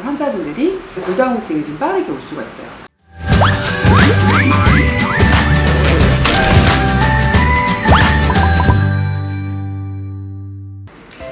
환자분들이 골다공증이 좀 빠르게 올 수가 있어요.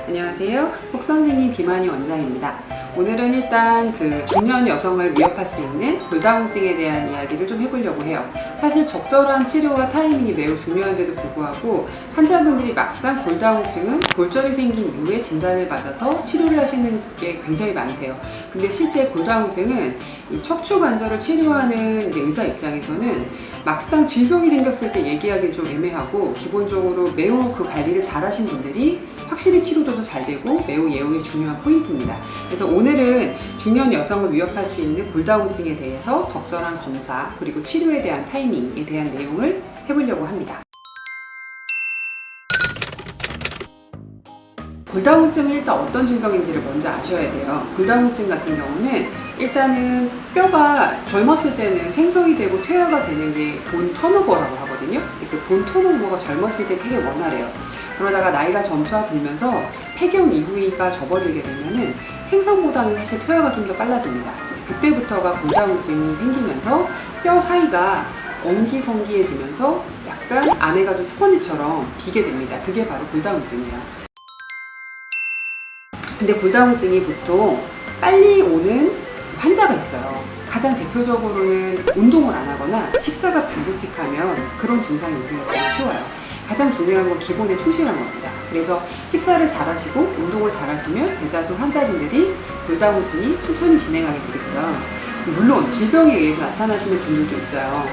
안녕하세요. 혹선생님 김한희 원장입니다. 오늘은 일단 중년 여성을 위협할 수 있는 골다공증에 대한 이야기를 좀 해보려고 해요. 사실 적절한 치료와 타이밍이 매우 중요한데도 불구하고 환자분들이 막상 골다공증은 골절이 생긴 이후에 진단을 받아서 치료를 하시는 게 굉장히 많으세요. 근데 실제 골다공증은 이 척추 관절을 치료하는 의사 입장에서는 막상 질병이 생겼을 때 얘기하기 좀 애매하고, 기본적으로 매우 그 관리를 잘 하신 분들이 확실히 치료도 잘 되고 매우 예후의 중요한 포인트입니다. 그래서 오늘은 중년 여성을 위협할 수 있는 골다공증에 대해서 적절한 검사 그리고 치료에 대한 타이밍에 대한 내용을 해보려고 합니다. 골다공증은 일단 어떤 질병인지를 먼저 아셔야 돼요. 골다공증 같은 경우는 일단은 뼈가 젊었을 때는 생성이 되고 퇴화가 되는 게 본 턴오버라고 하거든요. 본 턴오버가 젊었을 때 되게 원활해요. 그러다가 나이가 점차 들면서 폐경 이후가 접어들게 되면은 생성보다는 사실 퇴화가 좀 더 빨라집니다. 그때부터가 골다공증이 생기면서 뼈 사이가 엉기성기해지면서 약간 안에가 좀 스펀지처럼 비게 됩니다. 그게 바로 골다공증이에요. 근데 골다공증이 보통 빨리 오는 환자가 있어요. 가장 대표적으로는 운동을 안 하거나 식사가 불규칙하면 그런 증상이 오기가 너무 쉬워요. 가장 중요한 건 기본에 충실한 겁니다. 그래서 식사를 잘 하시고 운동을 잘 하시면 대다수 환자분들이 골다공증이 천천히 진행하게 되겠죠. 물론 질병에 의해서 나타나시는 분들도 있어요.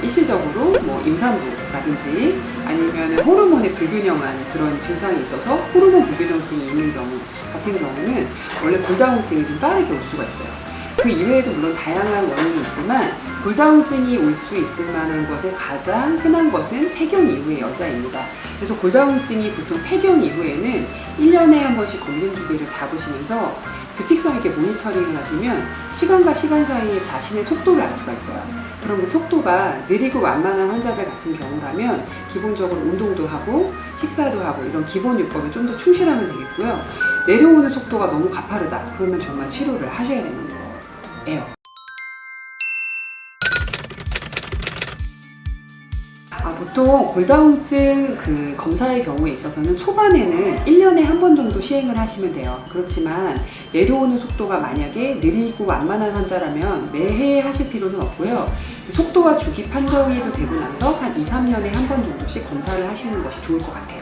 일시적으로 임산부라든지 아니면 호르몬의 불균형한 그런 증상이 있어서 호르몬 불균형증이 있는 경우 같은 경우는 원래 골다공증이 좀 빠르게 올 수가 있어요. 그 이외에도 물론 다양한 원인이 있지만 골다공증이 올 수 있을 만한 것에 가장 흔한 것은 폐경 이후의 여자입니다. 그래서 골다공증이 보통 폐경 이후에는 1년에 한 번씩 검진 주기를 잡으시면서 규칙성 있게 모니터링을 하시면 시간과 시간 사이에 자신의 속도를 알 수가 있어요. 그럼 그 속도가 느리고 완만한 환자들 같은 경우라면 기본적으로 운동도 하고 식사도 하고 이런 기본 요법에 좀 더 충실하면 되겠고요. 내려오는 속도가 너무 가파르다 그러면 정말 치료를 하셔야 되는 거예요. 보통 골다공증 검사의 경우에 있어서는 초반에는 1년에 한 번 정도 시행을 하시면 돼요. 그렇지만 내려오는 속도가 만약에 느리고 완만한 환자라면 매해 하실 필요는 없고요. 속도와 주기 판정이 되고 나서 한 2, 3년에 한 번 정도씩 검사를 하시는 것이 좋을 것 같아요.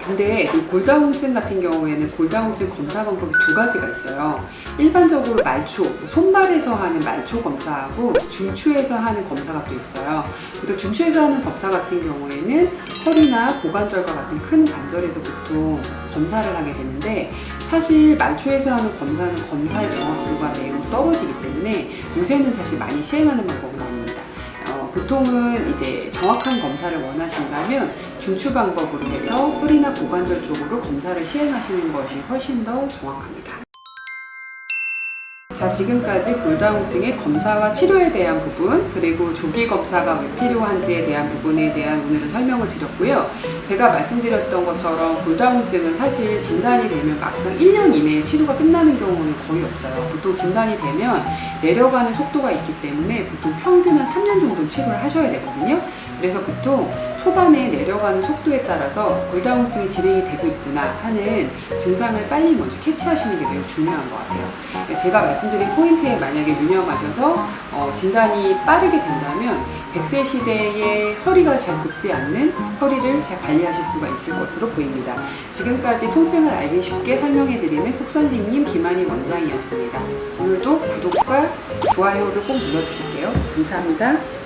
근데 이 골다공증 같은 경우에는 골다공증 검사 방법이 두 가지가 있어요. 일반적으로 말초, 손발에서 하는 말초 검사하고 중추에서 하는 검사가 또 있어요. 그래서 중추에서 하는 검사 같은 경우에는 허리나 고관절과 같은 큰 관절에서 보통 검사를 하게 되는데, 사실 말초에서 하는 검사는 검사의 정확도가 매우 떨어지기 때문에 요새는 사실 많이 시행하는 방법은 아닙니다. 보통은 이제 정확한 검사를 원하신다면 중추 방법으로 해서 허리나 고관절 쪽으로 검사를 시행하시는 것이 훨씬 더 정확합니다. 자, 지금까지 골다공증의 검사와 치료에 대한 부분, 그리고 조기 검사가 왜 필요한지에 대한 부분에 대한 오늘은 설명을 드렸고요. 제가 말씀드렸던 것처럼 골다공증은 사실 진단이 되면 막상 1년 이내에 치료가 끝나는 경우는 거의 없어요. 보통 진단이 되면 내려가는 속도가 있기 때문에 보통 평균 한 3년 정도 치료를 하셔야 되거든요. 그래서 보통 초반에 내려가는 속도에 따라서 골다공증이 진행이 되고 있구나 하는 증상을 빨리 먼저 캐치하시는 게 매우 중요한 것 같아요. 제가 말씀드린 포인트에 만약에 유념하셔서 진단이 빠르게 된다면 100세 시대에 허리가 잘 굽지 않는 허리를 잘 관리하실 수가 있을 것으로 보입니다. 지금까지 통증을 알기 쉽게 설명해드리는 혹선생님 김한희 원장이었습니다. 오늘도 구독과 좋아요를 꼭 눌러주실게요. 감사합니다.